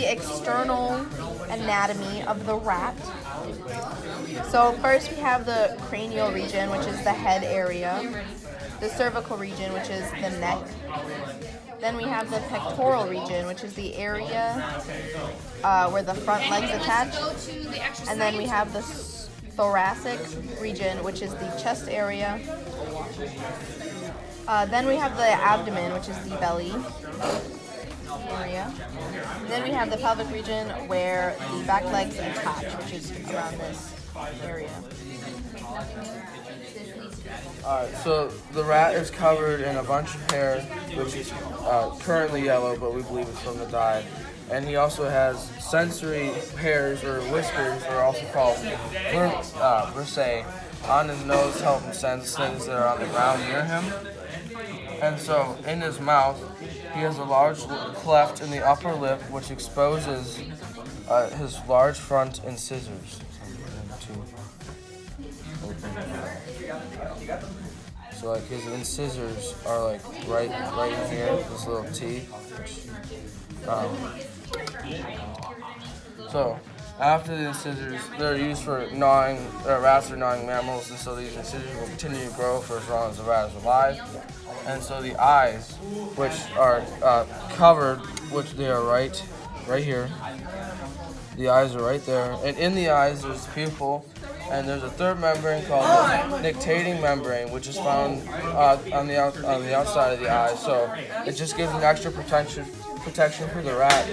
the external anatomy of the rat. So first we have the cranial region, which is the head area, the cervical region, which is the neck. Then we have the pectoral region, which is the area where the front legs attach. And then we have the thoracic region, which is the chest area. Then we have the abdomen, which is the belly area. Then we have the pelvic region where the back legs attach, which is around this area. Alright, so the rat is covered in a bunch of hair, which is currently yellow, but we believe it's from the dye. And he also has sensory hairs, or whiskers, or also called bursae, on his nose to help him sense things that are on the ground near him. And so, in his mouth, he has a large cleft in the upper lip, which exposes his large front incisors. So like his incisors are like right in here, this little teeth. So after the incisors, they're used for gnawing. Rats are gnawing mammals, and so these incisors will continue to grow for as long as the rat is alive. And so the eyes, which are covered, which they are right here. The eyes are right there, and in the eyes there's pupil, and there's a third membrane called the nictitating membrane, which is found on the outside of the eye. So it just gives an extra protection for the rat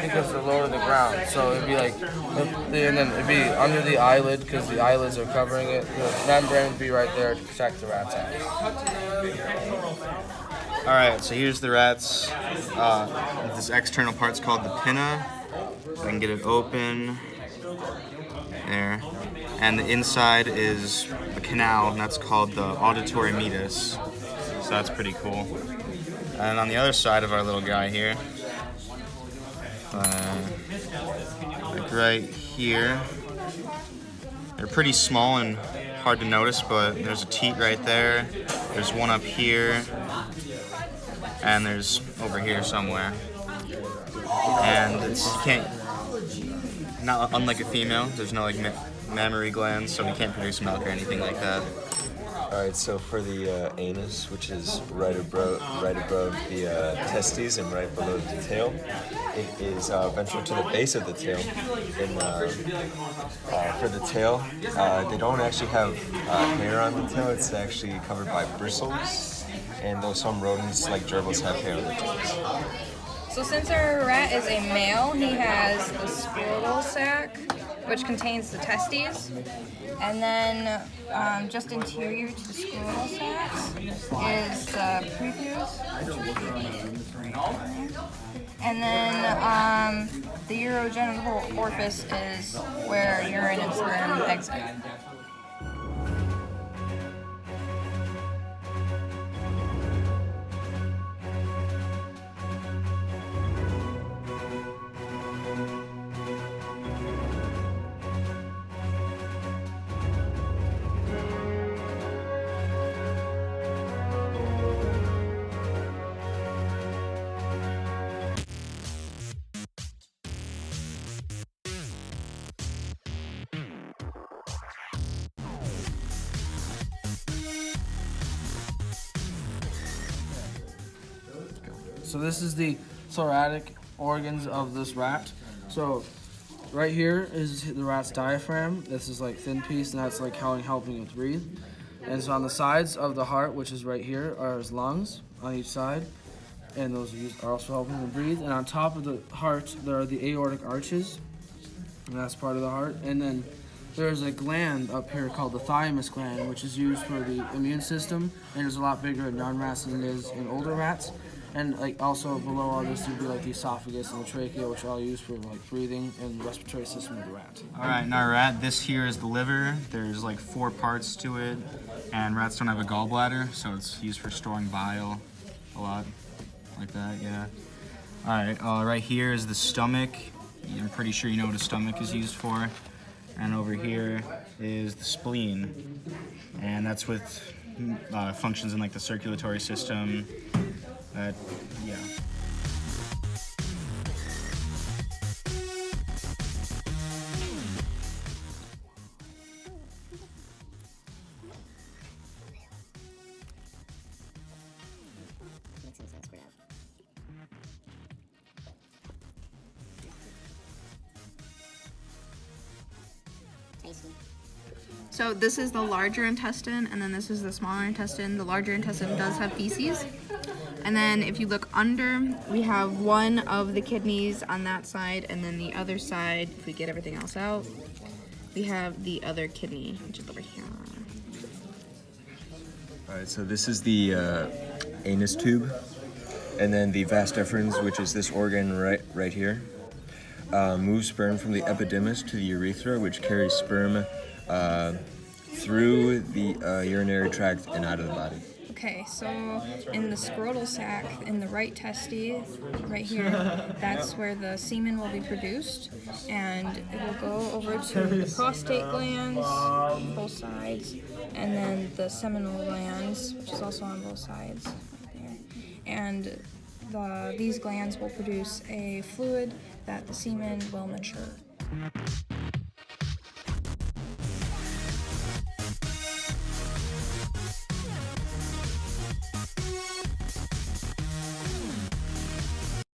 because they're lower to the ground. So it'd be like, and then it'd be under the eyelid because the eyelids are covering it. The membrane would be right there to protect the rat's eyes. All right, so here's the rat's. This external part's called the pinna. I can get it open. There. And the inside is a canal, and that's called the auditory meatus. So that's pretty cool. And on the other side of our little guy here, like right here, they're pretty small and hard to notice, but there's a teat right there. There's one up here, and there's over here somewhere. And not unlike a female, there's no like mammary glands, so we can't produce milk or anything like that. Alright, so for the anus, which is right above the testes and right below the tail, it is ventral to the base of the tail. And for the tail, they don't actually have hair on the tail, it's actually covered by bristles, and though some rodents like gerbils have hair on their tails. So since our rat is a male, he has the scrotal sac, which contains the testes, and then just interior to the scrotal sacs is the prepuce, and then the urogenital orifice is where urine and sperm exit. So this is the thoracic organs of this rat. So right here is the rat's diaphragm. This is like thin piece, and that's like helping it breathe. And so on the sides of the heart, which is right here, are his lungs on each side, and those are also helping him breathe. And on top of the heart, there are the aortic arches, and that's part of the heart. And then there's a gland up here called the thymus gland, which is used for the immune system, and it's a lot bigger in young rats than it is in older rats. And like also below all this would be like the esophagus and the trachea, which are all used for like breathing and the respiratory system of the rat. All right, in our rat, this here is the liver. There's like 4 parts to it, and rats don't have a gallbladder, so it's used for storing bile a lot, like that, yeah. All right, right here is the stomach. I'm pretty sure you know what a stomach is used for. And over here is the spleen, and that's with functions in like the circulatory system. Yeah. So this is the larger intestine, and then this is the smaller intestine. The larger intestine does have feces. And then if you look under, we have one of the kidneys on that side, and then the other side, if we get everything else out, we have the other kidney, which is over here. All right, so this is the anus tube, and then the vas deferens, which is this organ right here, moves sperm from the epididymis to the urethra, which carries sperm through the urinary tract and out of the body. Okay, so in the scrotal sac, in the right testy, right here, that's where the semen will be produced, and it will go over to the prostate glands, both sides, and then the seminal glands, which is also on both sides, there. And these glands will produce a fluid that the semen will mature.